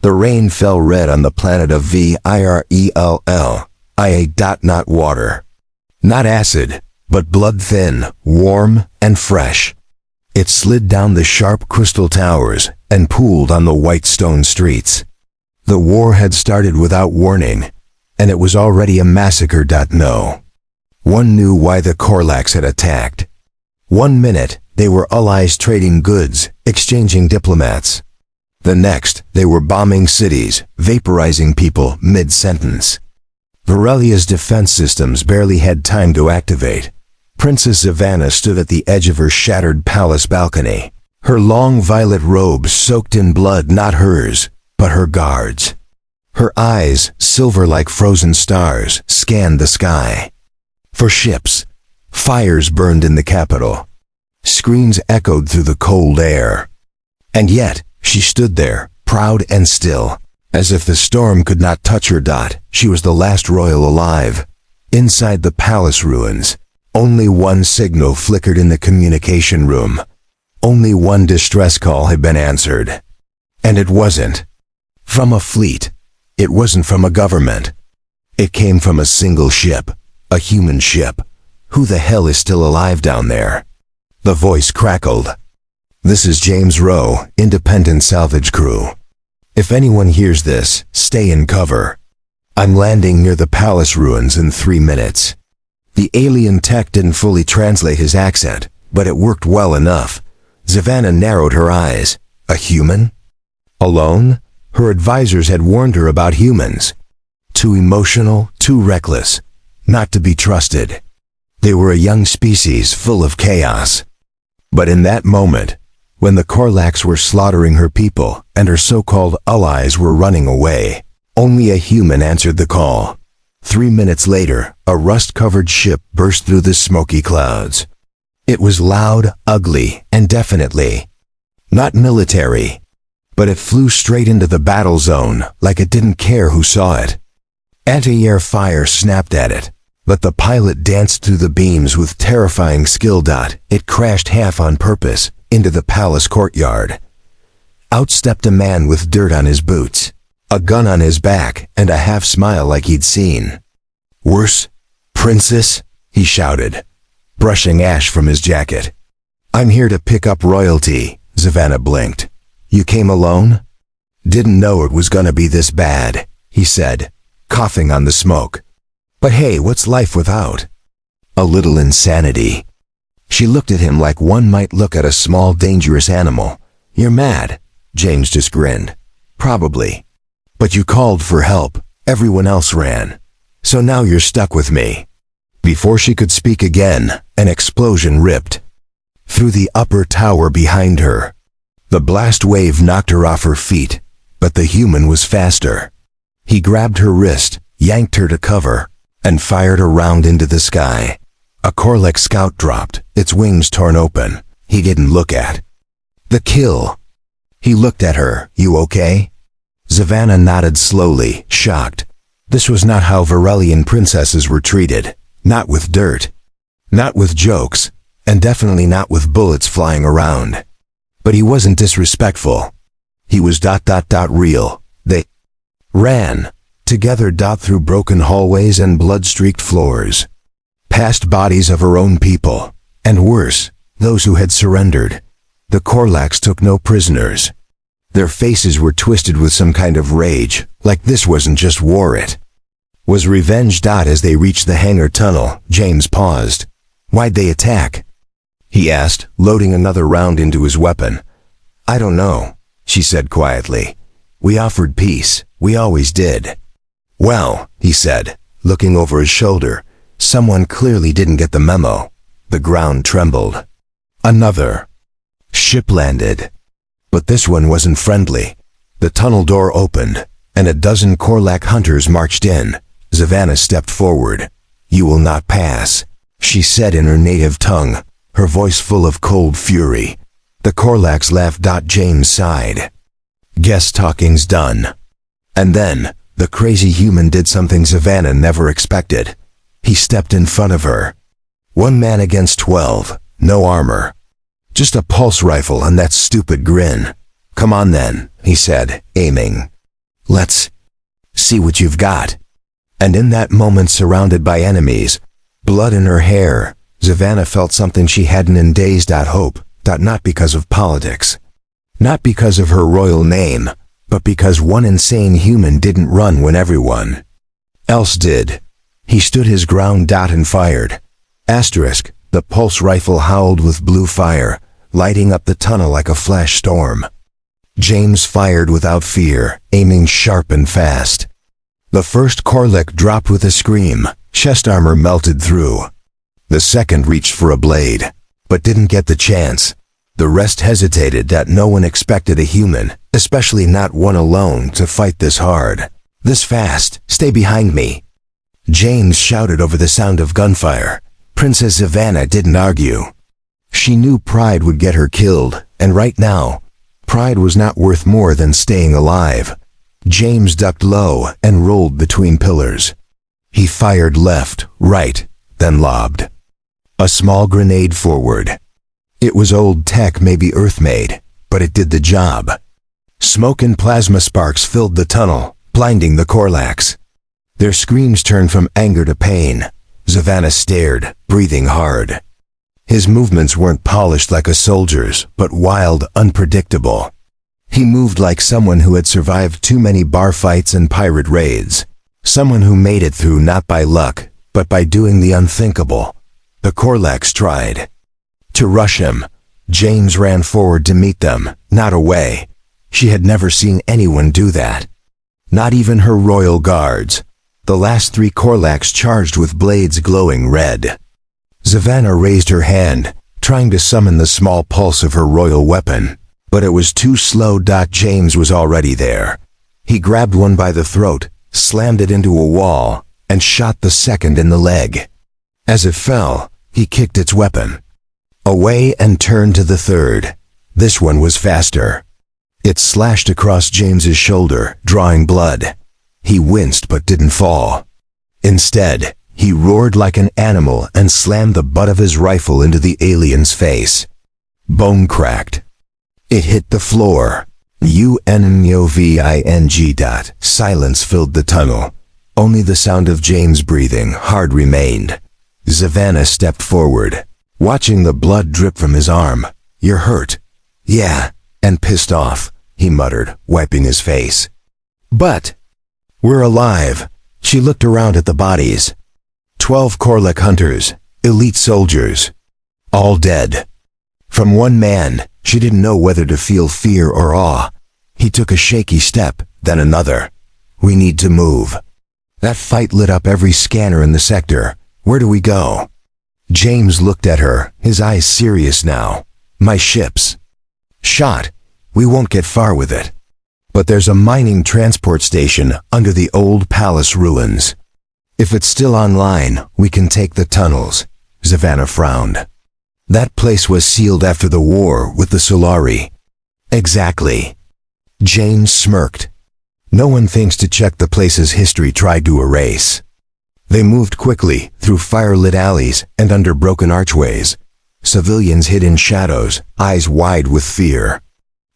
The rain fell red on the planet of Virell, not water. Not acid, but blood-thin, warm, and fresh. It slid down the sharp crystal towers and pooled on the white stone streets. The war had started without warning, and it was already a massacre. No. One knew why the Korlaks had attacked. 1 minute, they were allies trading goods, exchanging diplomats. The next, they were bombing cities, vaporizing people mid-sentence. Virelia's defense systems barely had time to activate. Princess Savannah stood at the edge of her shattered palace balcony. Her long violet robe soaked in blood, not hers, but her guards. Her eyes, silver like frozen stars, scanned the sky. For ships, fires burned in the capital. Screams echoed through the cold air. And yet, she stood there, proud and still, as if the storm could not touch her. She was the last royal alive. Inside the palace ruins, only one signal flickered in the communication room. Only one distress call had been answered. And it wasn't from a fleet. It wasn't from a government. It came from a single ship, a human ship. Who the hell is still alive down there? The voice crackled. This is James Rowe, independent salvage crew. If anyone hears this, stay in cover. I'm landing near the palace ruins in 3 minutes. The alien tech didn't fully translate his accent, but it worked well enough. Savannah narrowed her eyes. A human? Alone? Her advisors had warned her about humans. Too emotional, too reckless, not to be trusted. They were a young species full of chaos. But in that moment, when the Korlaks were slaughtering her people and her so-called allies were running away, only a human answered the call. 3 minutes later, a rust-covered ship burst through the smoky clouds. It was loud, ugly, and definitely not military, but it flew straight into the battle zone like it didn't care who saw it. Anti-air fire snapped at it, but the pilot danced through the beams with terrifying skill. It crashed half on purpose into the palace courtyard. Out stepped a man with dirt on his boots, a gun on his back, and a half-smile like he'd seen. Worse, princess, he shouted, brushing ash from his jacket. I'm here to pick up royalty, Savannah blinked. You came alone? Didn't know it was gonna be this bad, he said, coughing on the smoke. But hey, what's life without a little insanity? She looked at him like one might look at a small, dangerous animal. You're mad, James just grinned. Probably. But you called for help. Everyone else ran. So now you're stuck with me. Before she could speak again, an explosion ripped through the upper tower behind her. The blast wave knocked her off her feet, but the human was faster. He grabbed her wrist, yanked her to cover, and fired a round into the sky. A Korlak scout dropped, its wings torn open. He didn't look at the kill. He looked at her. You okay? Savannah nodded slowly, shocked. This was not how Virelian princesses were treated. Not with dirt. Not with jokes. And definitely not with bullets flying around. But he wasn't disrespectful. He was real. They ran together through broken hallways and blood-streaked floors. Past bodies of her own people, and worse, those who had surrendered. The Korlaks took no prisoners. Their faces were twisted with some kind of rage, like this wasn't just war, it was revenge. As they reached the hangar tunnel, James paused. Why'd they attack? He asked, loading another round into his weapon. I don't know, she said quietly. We offered peace, we always did. Well, he said, looking over his shoulder, someone clearly didn't get the memo. The ground trembled. Another ship landed. But this one wasn't friendly. The tunnel door opened, and a dozen Korlak hunters marched in. Savannah stepped forward. You will not pass, she said in her native tongue, her voice full of cold fury. The Korlaks laughed. James sighed. Guess talking's done. And then, the crazy human did something Savannah never expected. He stepped in front of her. 1 man against 12, no armor. Just a pulse rifle and that stupid grin. Come on then, he said, aiming. Let's see what you've got. And in that moment, surrounded by enemies, blood in her hair, Zavanna felt something she hadn't in days. Hope. Not because of politics. Not because of her royal name, but because one insane human didn't run when everyone else did. He stood his ground. And fired. Asterisk, the pulse rifle howled with blue fire, lighting up the tunnel like a flash storm. James fired without fear, aiming sharp and fast. The first Korlak dropped with a scream, chest armor melted through. The second reached for a blade, but didn't get the chance. The rest hesitated. No one expected a human, especially not one alone, to fight this hard. This fast. Stay behind me. James shouted over the sound of gunfire. Princess Zavanna didn't argue. She knew pride would get her killed, and right now, pride was not worth more than staying alive. James ducked low and rolled between pillars. He fired left, right, then lobbed a small grenade forward. It was old tech, maybe Earth-made, but it did the job. Smoke and plasma sparks filled the tunnel, blinding the Korlaks. Their screams turned from anger to pain. Zavanna stared, breathing hard. His movements weren't polished like a soldier's, but wild, unpredictable. He moved like someone who had survived too many bar fights and pirate raids. Someone who made it through not by luck, but by doing the unthinkable. The Korlaks tried to rush him. James ran forward to meet them, not away. She had never seen anyone do that. Not even her royal guards. The last 3 Korlaks charged with blades glowing red. Zavanna raised her hand, trying to summon the small pulse of her royal weapon, but it was too slow. James was already there. He grabbed one by the throat, slammed it into a wall, and shot the second in the leg. As it fell, he kicked its weapon away and turned to the third. This one was faster. It slashed across James's shoulder, drawing blood. He winced but didn't fall. Instead, he roared like an animal and slammed the butt of his rifle into the alien's face. Bone cracked. It hit the floor. UNMOVING. Silence filled the tunnel. Only the sound of James breathing hard remained. Zavanna stepped forward, watching the blood drip from his arm. "You're hurt." "Yeah, and pissed off," he muttered, wiping his face. "But we're alive." She looked around at the bodies. 12 Korlak hunters, elite soldiers, all dead. From one man, she didn't know whether to feel fear or awe. He took a shaky step, then another. "We need to move." That fight lit up every scanner in the sector. "Where do we go?" James looked at her, his eyes serious now. "My ships." "Shot. We won't get far with it. But there's a mining transport station under the old palace ruins. If it's still online, we can take the tunnels." Zavanna frowned. "That place was sealed after the war with the Solari." "Exactly." James smirked. No one thinks to check the place's history tried to erase. They moved quickly, through fire-lit alleys and under broken archways. Civilians hid in shadows, eyes wide with fear.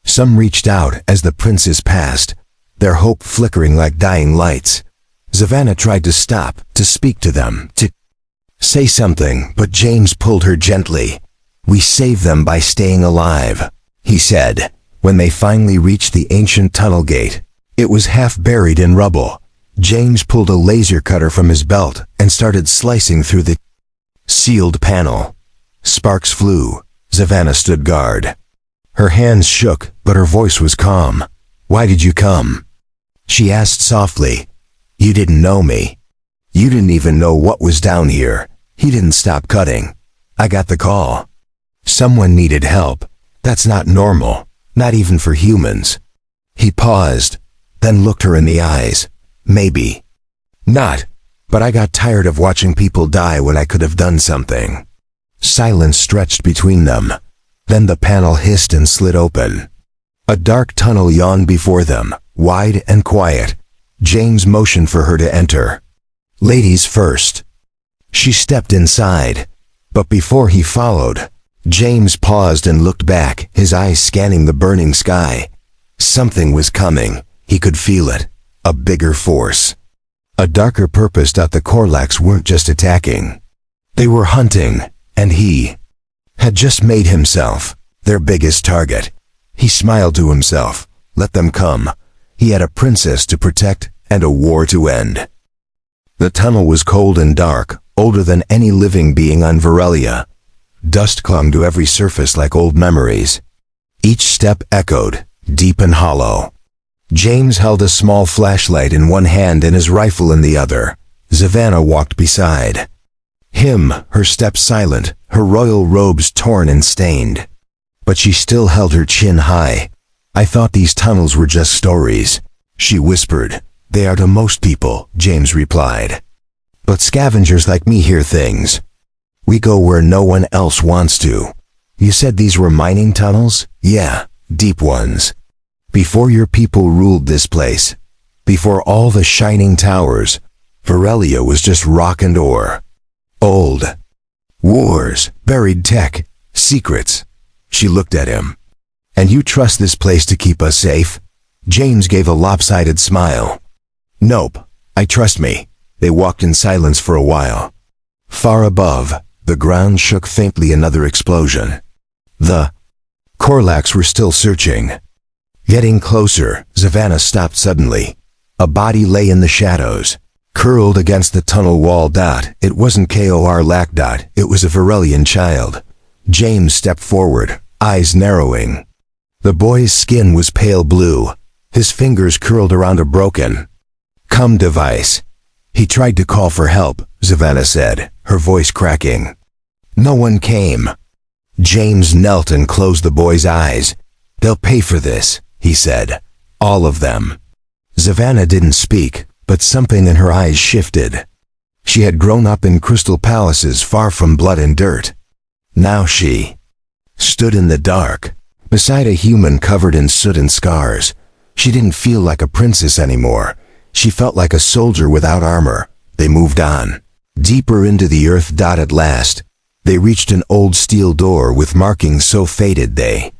Some reached out as the princes passed, their hope flickering like dying lights. Zavanna tried to stop, to speak to them, to say something, but James pulled her gently. "We save them by staying alive," he said. When they finally reached the ancient tunnel gate, it was half buried in rubble. James pulled a laser cutter from his belt and started slicing through the sealed panel. Sparks flew. Zavanna stood guard. Her hands shook, but her voice was calm. "Why did you come?" she asked softly. "You didn't know me. You didn't even know what was down here." He didn't stop cutting. "I got the call. Someone needed help. That's not normal, not even for humans." He paused, then looked her in the eyes. "Maybe not, but I got tired of watching people die when I could have done something." Silence stretched between them. Then the panel hissed and slid open. A dark tunnel yawned before them, wide and quiet. James motioned for her to enter. "Ladies first." She stepped inside, but before he followed, James paused and looked back, his eyes scanning the burning sky. Something was coming. He could feel it. a bigger force. A darker purpose. The Korlaks weren't just attacking. They were hunting, and he had just made himself their biggest target. He smiled to himself. Let them come. He had a princess to protect and a war to end. The tunnel was cold and dark, older than any living being on Varelia. Dust clung to every surface like old memories. Each step echoed, deep and hollow. James held a small flashlight in one hand and his rifle in the other. Savannah walked beside him, her steps silent, her royal robes torn and stained. But she still held her chin high. I thought these tunnels were just stories, she whispered. They are to most people, James replied. But scavengers like me hear things. We go where no one else wants to. You said these were mining tunnels? Yeah, deep ones. Before your people ruled this place, before all the shining towers, Varelia was just rock and ore. Old wars, buried tech, secrets. She looked at him. And you trust this place to keep us safe? James gave a lopsided smile. Nope, I trust me. They walked in silence for a while. Far above, the ground shook faintly. Another explosion. The Korlaks were still searching. Getting closer, Savannah stopped suddenly. A body lay in the shadows, curled against the tunnel wall. It wasn't Korlak. It was a Varelian child. James stepped forward, eyes narrowing. The boy's skin was pale blue. His fingers curled around a broken device. He tried to call for help, Savannah said, her voice cracking. No one came. James knelt and closed the boy's eyes. They'll pay for this, he said. All of them. Savannah didn't speak, but something in her eyes shifted. She had grown up in crystal palaces far from blood and dirt. Now she stood in the dark, beside a human covered in soot and scars. She didn't feel like a princess anymore. She felt like a soldier without armor. They moved on, deeper into the earth. At last, they reached an old steel door with markings so faded they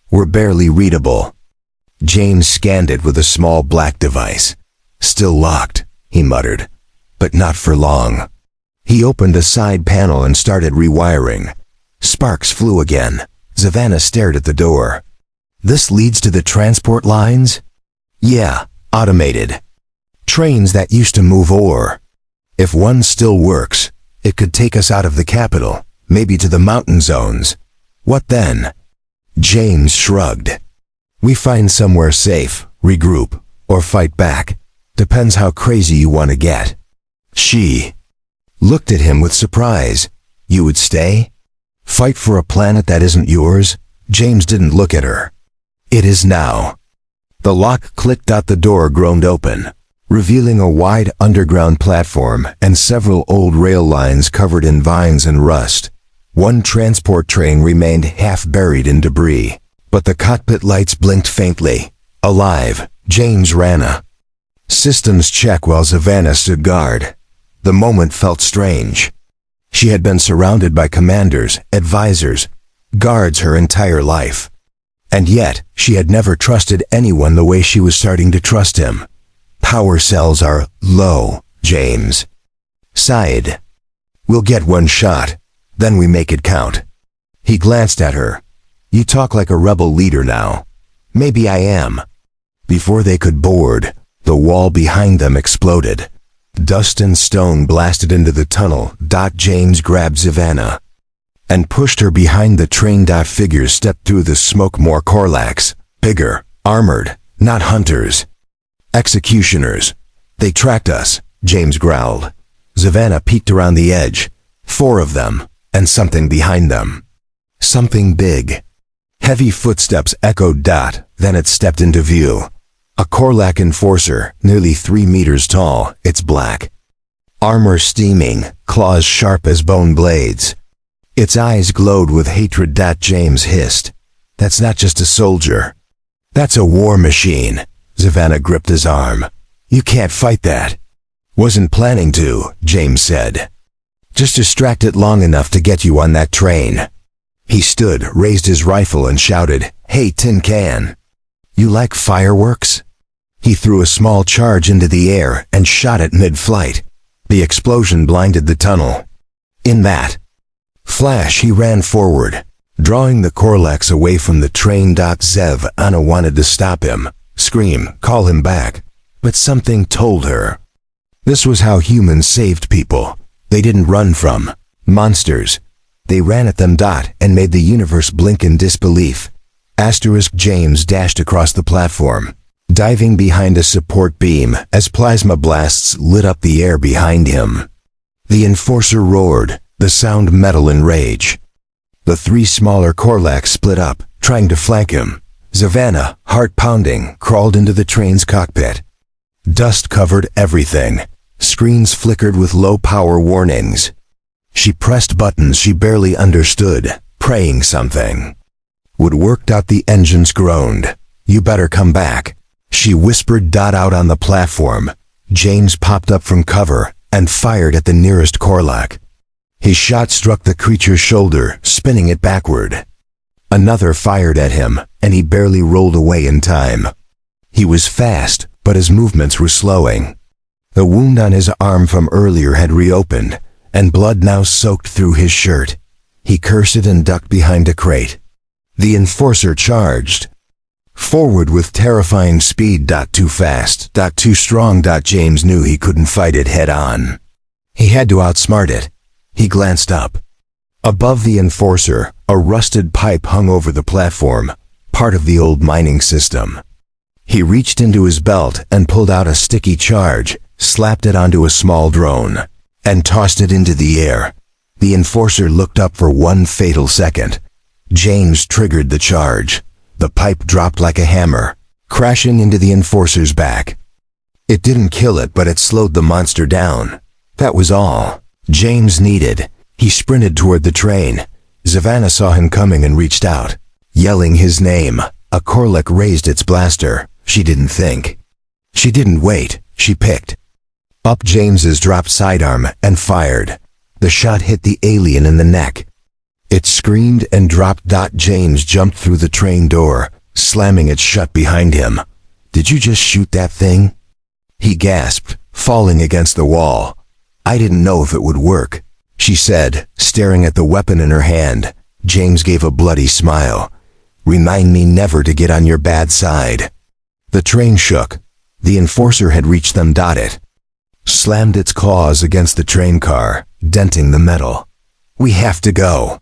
were barely readable. James scanned it with a small black device. Still locked, he muttered, but not for long. He opened a side panel and started rewiring. Sparks flew again. Savannah stared at the door. This leads to the transport lines? Yeah, automated. Trains that used to move ore. If one still works, it could take us out of the capital, maybe to the mountain zones. What then? James shrugged. We find somewhere safe, regroup, or fight back. Depends how crazy you want to get. She looked at him with surprise. You would stay? Fight for a planet that isn't yours? James didn't look at her. It is now. The lock clicked. The door groaned open, revealing a wide underground platform and several old rail lines covered in vines and rust. One transport train remained half buried in debris, but the cockpit lights blinked faintly. Alive, James ran a systems check while Savannah stood guard. The moment felt strange. She had been surrounded by commanders, advisors, guards her entire life. And yet, she had never trusted anyone the way she was starting to trust him. Power cells are low, James sighed. We'll get one shot, then we make it count. He glanced at her. You talk like a rebel leader now. Maybe I am. Before they could board, the wall behind them exploded. Dust and stone blasted into the tunnel. James grabbed Savannah and pushed her behind the train. Figures stepped through the smoke. More Korlaks, bigger, armored, not hunters. Executioners. They tracked us, James growled. Savannah peeked around the edge. 4 of them, and something behind them. Something big. Heavy footsteps echoed. Then it stepped into view. A Korlak enforcer, nearly 3 meters tall. It's black. Armor steaming, claws sharp as bone blades. Its eyes glowed with hatred. James hissed. That's not just a soldier. That's a war machine. Savannah gripped his arm. You can't fight that. Wasn't planning to, James said. Just distract it long enough to get you on that train. He stood, raised his rifle and shouted, Hey, Tin Can. You like fireworks? He threw a small charge into the air and shot it mid-flight. The explosion blinded the tunnel. In that flash, he ran forward, drawing the Korlaks away from the train. Zevana wanted to stop him, scream, call him back, but something told her. This was how humans saved people. They didn't run from monsters. They ran at them. And made the universe blink in disbelief. James dashed across the platform, diving behind a support beam as plasma blasts lit up the air behind him. The Enforcer roared, the sound metal in rage. The three smaller Korlaks split up, trying to flank him. Zevana, heart pounding, crawled into the train's cockpit. Dust covered everything. Screens flickered with low-power warnings. She pressed buttons she barely understood, praying something would work. The engines groaned. "You better come back," she whispered. Out on the platform, James popped up from cover and fired at the nearest Korlak. His shot struck the creature's shoulder, spinning it backward. Another fired at him, and he barely rolled away in time. He was fast, but his movements were slowing. The wound on his arm from earlier had reopened, and blood now soaked through his shirt. He cursed and ducked behind a crate. The Enforcer charged forward with terrifying speed. Too fast, too strong. James knew he couldn't fight it head on. He had to outsmart it. He glanced up. Above the Enforcer, a rusted pipe hung over the platform, part of the old mining system. He reached into his belt and pulled out a sticky charge, slapped it onto a small drone, and tossed it into the air. The Enforcer looked up for one fatal second. James triggered the charge. The pipe dropped like a hammer, crashing into the Enforcer's back. It didn't kill it, but it slowed the monster down. That was all James needed. He sprinted toward the train. Zevana saw him coming and reached out, yelling his name. A Korlak raised its blaster. She didn't think. She didn't wait. She picked up James's dropped sidearm and fired. The shot hit the alien in the neck. It screamed and dropped. James jumped through the train door, slamming it shut behind him. "Did you just shoot that thing?" he gasped, falling against the wall. "I didn't know if it would work," she said, staring at the weapon in her hand. James gave a bloody smile. "Remind me never to get on your bad side." The train shook. The Enforcer had reached them. It slammed its claws against the train car, denting the metal. "We have to go,"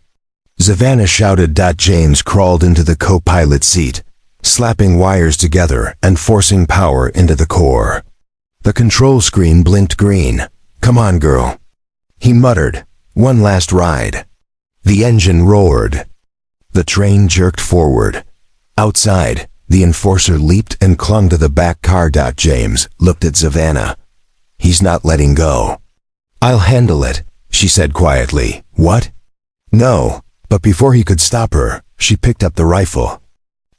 Zevana shouted. James crawled into the co-pilot seat, slapping wires together and forcing power into the core. The control screen blinked green. "Come on, girl," he muttered. "One last ride." The engine roared. The train jerked forward. Outside, the Enforcer leaped and clung to the back car. James looked at Zevana. "He's not letting go." "I'll handle it," she said quietly. "What?" "No." But before he could stop her, she picked up the rifle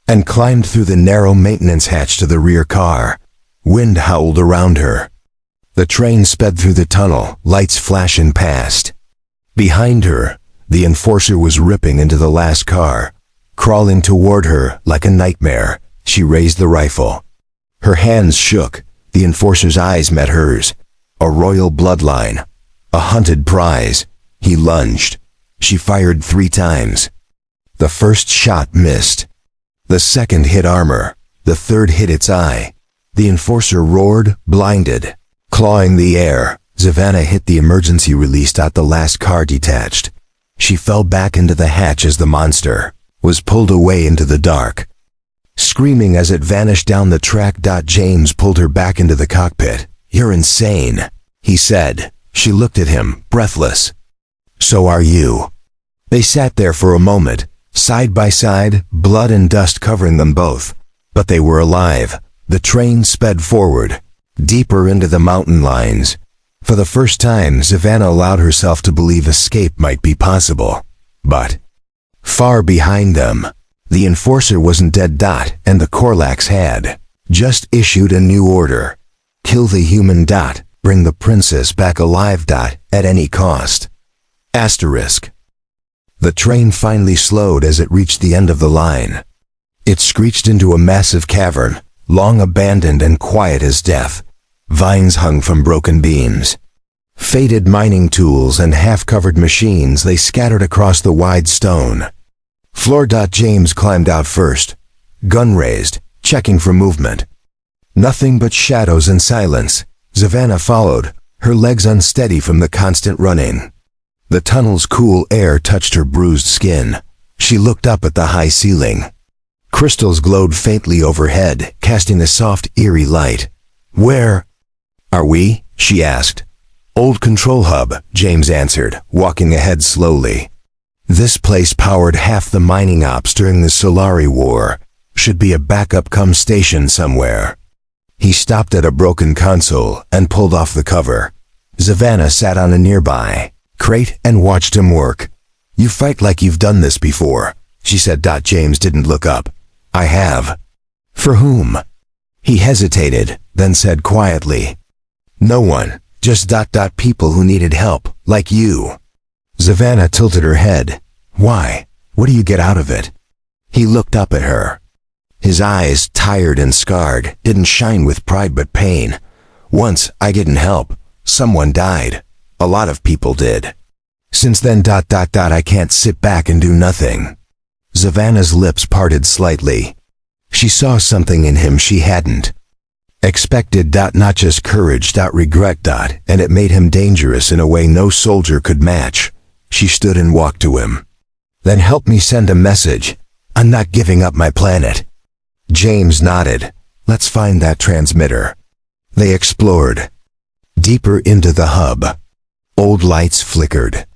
and climbed through the narrow maintenance hatch to the rear car. Wind howled around her. The train sped through the tunnel, lights flashing past. Behind her, the Enforcer was ripping into the last car, crawling toward her like a nightmare. She raised the rifle. Her hands shook. The Enforcer's eyes met hers. A royal bloodline. A hunted prize. He lunged. She fired 3 times. The first shot missed. The second hit armor. The third hit its eye. The Enforcer roared, blinded, clawing the air. Zevana hit the emergency release. The last car detached. She fell back into the hatch as the monster was pulled away into the dark, screaming as it vanished down the track. James pulled her back into the cockpit. "You're insane," he said. She looked at him, breathless. "So are you." They sat there for a moment, side by side, blood and dust covering them both. But they were alive. The train sped forward, deeper into the mountain lines. For the first time, Zevana allowed herself to believe escape might be possible. But far behind them, the Enforcer wasn't dead. And the Korlaks had just issued a new order. Kill the human. Bring the princess back alive. At any cost. Asterisk. The train finally slowed as it reached the end of the line. It screeched into a massive cavern, long abandoned and quiet as death. Vines hung from broken beams. Faded mining tools and half-covered machines lay scattered across the wide stone. Floor. James climbed out first, gun raised, checking for movement. Nothing but shadows and silence. Savannah followed, her legs unsteady from the constant running. The tunnel's cool air touched her bruised skin. She looked up at the high ceiling. Crystals glowed faintly overhead, casting a soft, eerie light. "Where are we?" she asked. "Old control hub," James answered, walking ahead slowly. "This place powered half the mining ops during the Solari War. Should be a backup station somewhere." He stopped at a broken console and pulled off the cover. Savannah sat on a nearby crate and watched him work. "You fight like you've done this before," she said. James didn't look up. "I have." "For whom?" He hesitated, then said quietly, "No one, just people who needed help, like you." Savannah tilted her head. "Why? What do you get out of it?" He looked up at her. His eyes, tired and scarred, didn't shine with pride but pain. "Once, I didn't help. Someone died. A lot of people did. Since then, I can't sit back and do nothing." Savannah's lips parted slightly. She saw something in him she hadn't expected. Not just courage, regret, and it made him dangerous in a way no soldier could match. She stood and walked to him. "Then help me send a message. I'm not giving up my planet." James nodded. "Let's find that transmitter." They explored deeper into the hub. Old lights flickered.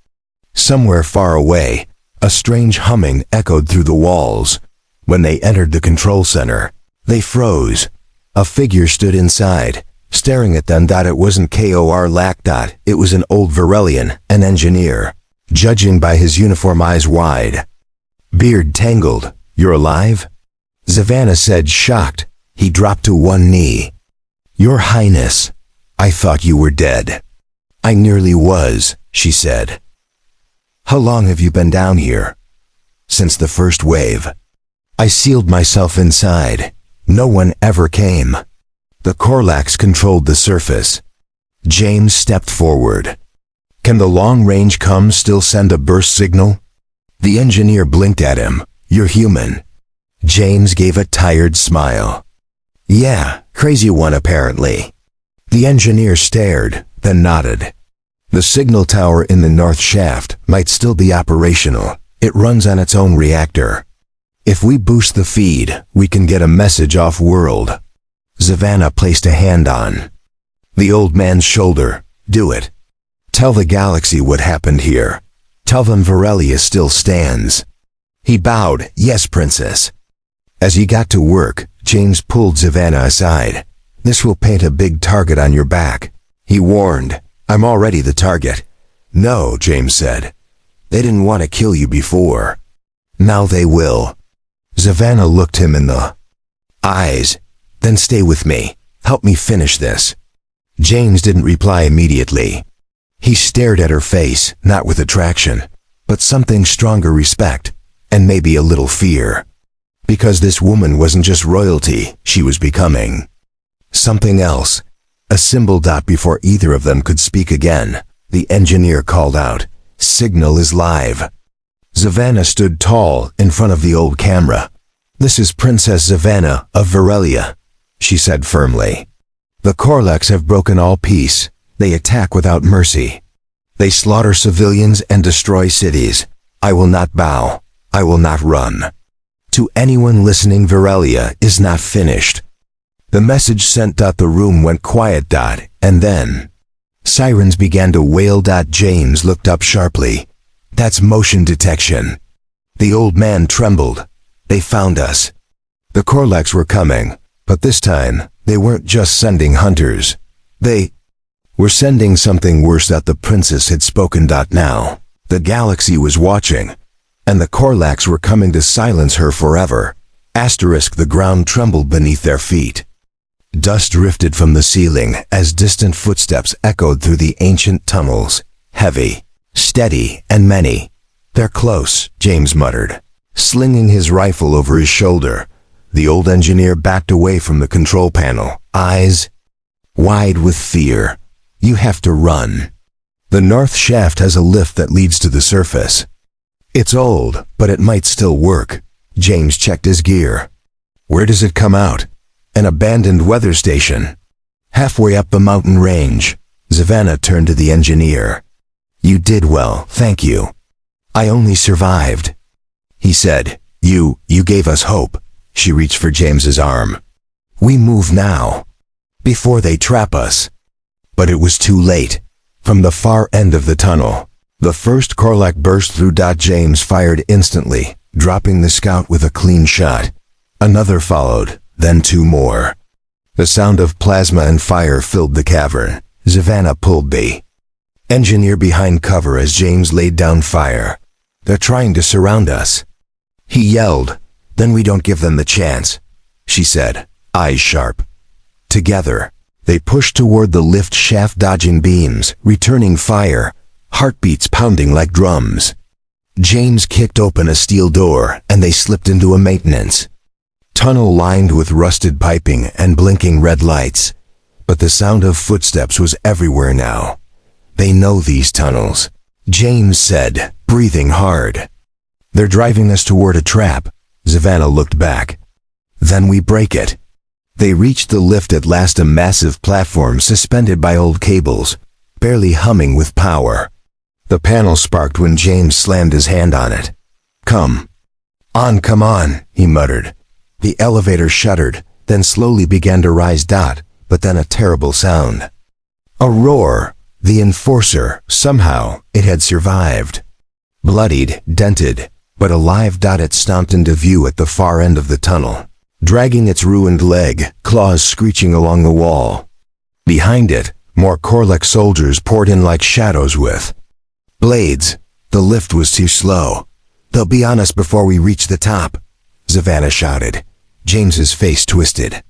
Somewhere far away, a strange humming echoed through the walls. When they entered the control center, they froze. A figure stood inside, staring at them. It wasn't Korlak. It was an old Varelian, an engineer. Judging by his uniform, eyes wide, beard tangled. "You're alive?" Savannah said, shocked. He dropped to one knee. "Your Highness, I thought you were dead." "I nearly was," she said. "How long have you been down here?" "Since the first wave. I sealed myself inside. No one ever came." The Korlaks controlled the surface. James stepped forward. "Can the long-range still send a burst signal?" The engineer blinked at him. "You're human." James gave a tired smile. "Yeah, crazy one apparently." The engineer stared, then nodded. "The signal tower in the north shaft might still be operational. It runs on its own reactor. If we boost the feed, we can get a message off-world." Savannah placed a hand on the old man's shoulder. "Do it. Tell the galaxy what happened here. Tell them Varelia still stands." He bowed. "Yes, Princess." As he got to work, James pulled Savannah aside. "This will paint a big target on your back," he warned. "I'm already the target." "No," James said. "They didn't want to kill you before. Now they will." Savannah looked him in the eyes. "Then stay with me. Help me finish this." James didn't reply immediately. He stared at her face, not with attraction, but something stronger, respect, and maybe a little fear. Because this woman wasn't just royalty, she was becoming something else. A symbol. Before either of them could speak again, the engineer called out, "Signal is live." Savannah stood tall in front of the old camera. "This is Princess Savannah of Varelia," she said firmly. "The Korlaks have broken all peace. They attack without mercy. They slaughter civilians and destroy cities. I will not bow. I will not run. To anyone listening, Varelia is not finished." The message sent. The room went quiet. And then sirens began to wail. James looked up sharply. "That's motion detection." The old man trembled. "They found us." The Korlaks were coming, but this time they weren't just sending hunters. They were sending something worse. The princess had spoken. Now the galaxy was watching, and the Korlaks were coming to silence her forever. The ground trembled beneath their feet. Dust drifted from the ceiling as distant footsteps echoed through the ancient tunnels. Heavy, steady, and many. "They're close," James muttered, slinging his rifle over his shoulder. The old engineer backed away from the control panel, eyes wide with fear. You have to run. The north shaft has a lift that leads to the surface. It's old, but it might still work. James checked his gear. Where does it come out? An abandoned weather station. Halfway up the mountain range. Savannah turned to the engineer. You did well, thank you. I only survived. He said, You gave us hope. She reached for James's arm. We move now. Before they trap us. But it was too late. From the far end of the tunnel, the first Korlak burst through. James fired instantly, dropping the scout with a clean shot. Another followed, then two more. The sound of plasma and fire filled the cavern. Savannah pulled the engineer behind cover as James laid down fire. They're trying to surround us. He yelled. Then we don't give them the chance, she said, eyes sharp. Together, they pushed toward the lift shaft, dodging beams, returning fire, heartbeats pounding like drums. James kicked open a steel door and they slipped into a maintenance tunnel lined with rusted piping and blinking red lights. But the sound of footsteps was everywhere now. They know these tunnels, James said, breathing hard. They're driving us toward a trap. Savannah looked back. Then we break it. They reached the lift at last, a massive platform suspended by old cables, barely humming with power. The panel sparked when James slammed his hand on it. Come on, he muttered. The elevator shuddered, then slowly began to rise. But then a terrible sound. A roar. The enforcer, somehow, it had survived. Bloodied, dented, but alive. It stomped into view at the far end of the tunnel, dragging its ruined leg, claws screeching along the wall. Behind it, more Korlak soldiers poured in like shadows with blades. The lift was too slow. They'll be on us before we reach the top, Savannah shouted. James's face twisted.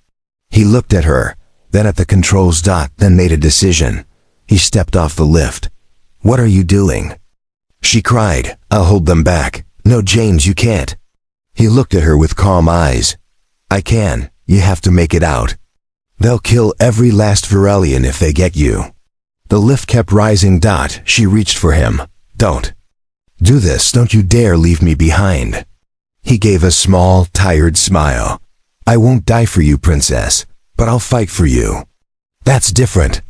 He looked at her, then at the controls. Then made a decision. He stepped off the lift. What are you doing? She cried. I'll hold them back. No, James, you can't. He looked at her with calm eyes. I can. You have to make it out. They'll kill every last Varelian if they get you. The lift kept rising. She reached for him. Don't do this. Don't you dare leave me behind. He gave a small, tired smile. I won't die for you, princess, but I'll fight for you. That's different.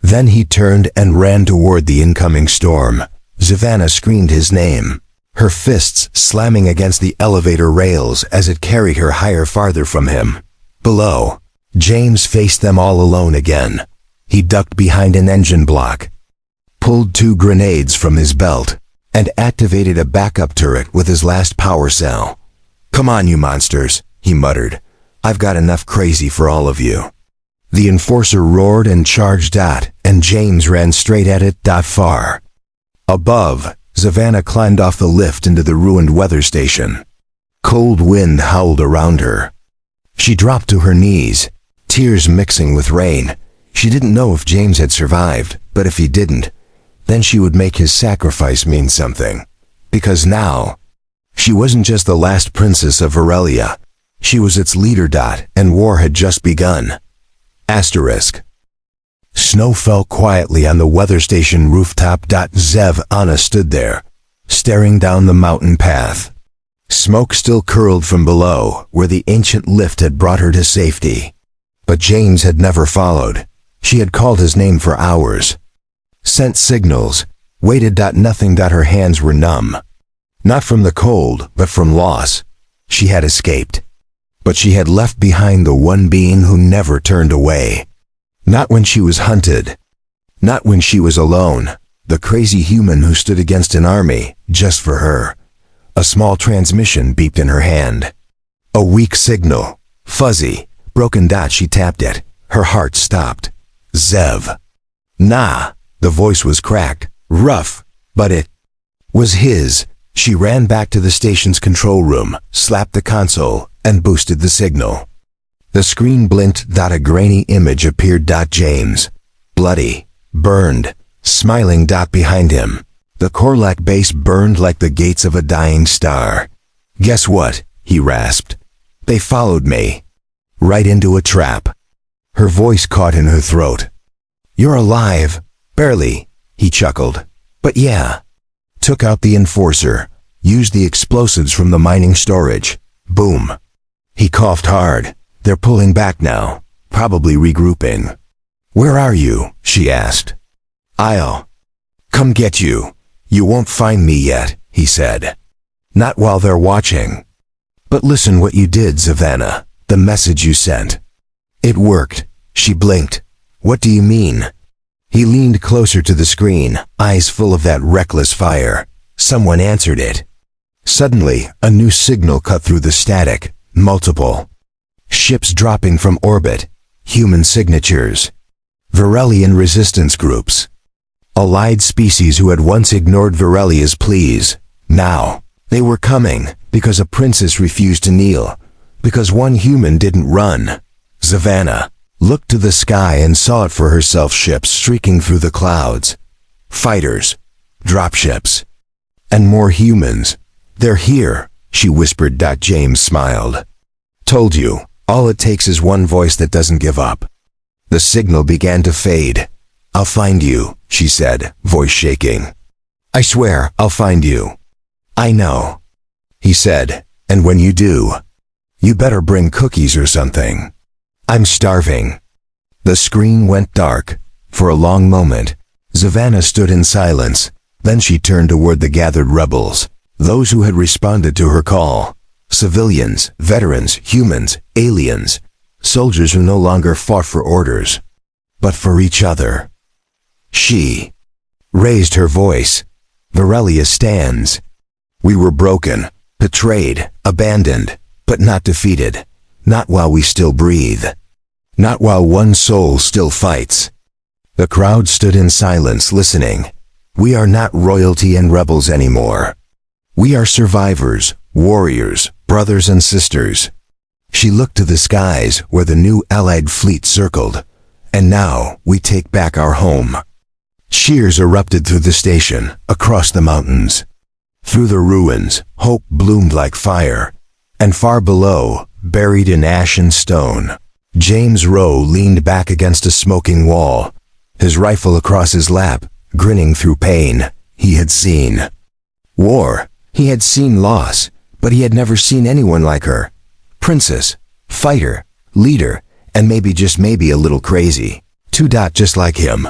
Then he turned and ran toward the incoming storm. Savannah screamed his name, her fists slamming against the elevator rails as it carried her higher, farther from him. Below, James faced them all alone again. He ducked behind an engine block, pulled 2 grenades from his belt, and activated a backup turret with his last power cell. Come on, you monsters, he muttered. I've got enough crazy for all of you. The enforcer roared and charged and James ran straight at it. Far above, Savannah climbed off the lift into the ruined weather station. Cold wind howled around her. She dropped to her knees, tears mixing with rain. She didn't know if James had survived, but if he didn't, then she would make his sacrifice mean something. Because now, she wasn't just the last princess of Varelia. She was its leader. And war had just begun. Asterisk. Snow fell quietly on the weather station rooftop. Anna stood there, staring down the mountain path. Smoke still curled from below, where the ancient lift had brought her to safety. But James had never followed. She had called his name for hours. Sent signals, waited. Nothing. Her hands were numb. Not from the cold, but from loss. She had escaped. But she had left behind the one being who never turned away. Not when she was hunted. Not when she was alone. The crazy human who stood against an army, just for her. A small transmission beeped in her hand. A weak signal. Fuzzy, broken. She tapped it. Her heart stopped. Zev. Nah. The voice was cracked, rough, but it was his. She ran back to the station's control room, slapped the console, and boosted the signal. The screen blinked. A grainy image appeared. James, bloody, burned, smiling. Behind him, the Korlak base burned like the gates of a dying star. Guess what? He rasped. They followed me. Right into a trap. Her voice caught in her throat. You're alive. Barely, he chuckled. But yeah. Took out the enforcer. Used the explosives from the mining storage. Boom. He coughed hard. They're pulling back now. Probably regrouping. Where are you? She asked. I'll come get you. You won't find me yet, he said. Not while they're watching. But listen what you did, Savannah. The message you sent. It worked. She blinked. What do you mean? He leaned closer to the screen, eyes full of that reckless fire. Someone answered it. Suddenly, a new signal cut through the static. Multiple ships dropping from orbit. Human signatures. Varelian resistance groups. Allied species who had once ignored Varelia's pleas. Now, they were coming, because a princess refused to kneel. Because one human didn't run. Savannah looked to the sky and saw it for herself, ships streaking through the clouds. Fighters. Dropships. And more humans. They're here, she whispered. James smiled. Told you, all it takes is one voice that doesn't give up. The signal began to fade. I'll find you, she said, voice shaking. I swear, I'll find you. I know, he said, and when you do, you better bring cookies or something. I'm starving. The screen went dark. For a long moment, Savannah stood in silence. Then she turned toward the gathered rebels, those who had responded to her call. Civilians, veterans, humans, aliens, soldiers who no longer fought for orders, but for each other. She raised her voice. Varelia stands. We were broken, betrayed, abandoned, but not defeated. Not while we still breathe. Not while one soul still fights. The crowd stood in silence, listening. We are not royalty and rebels anymore. We are survivors, warriors, brothers and sisters. She looked to the skies where the new Allied fleet circled. And now we take back our home. Cheers erupted through the station, across the mountains. Through the ruins, hope bloomed like fire. And far below, buried in ash and stone, James Rowe leaned back against a smoking wall, his rifle across his lap, grinning through pain. He had seen war. He had seen loss, but he had never seen anyone like her. Princess, fighter, leader, and maybe just maybe a little crazy. Just like him.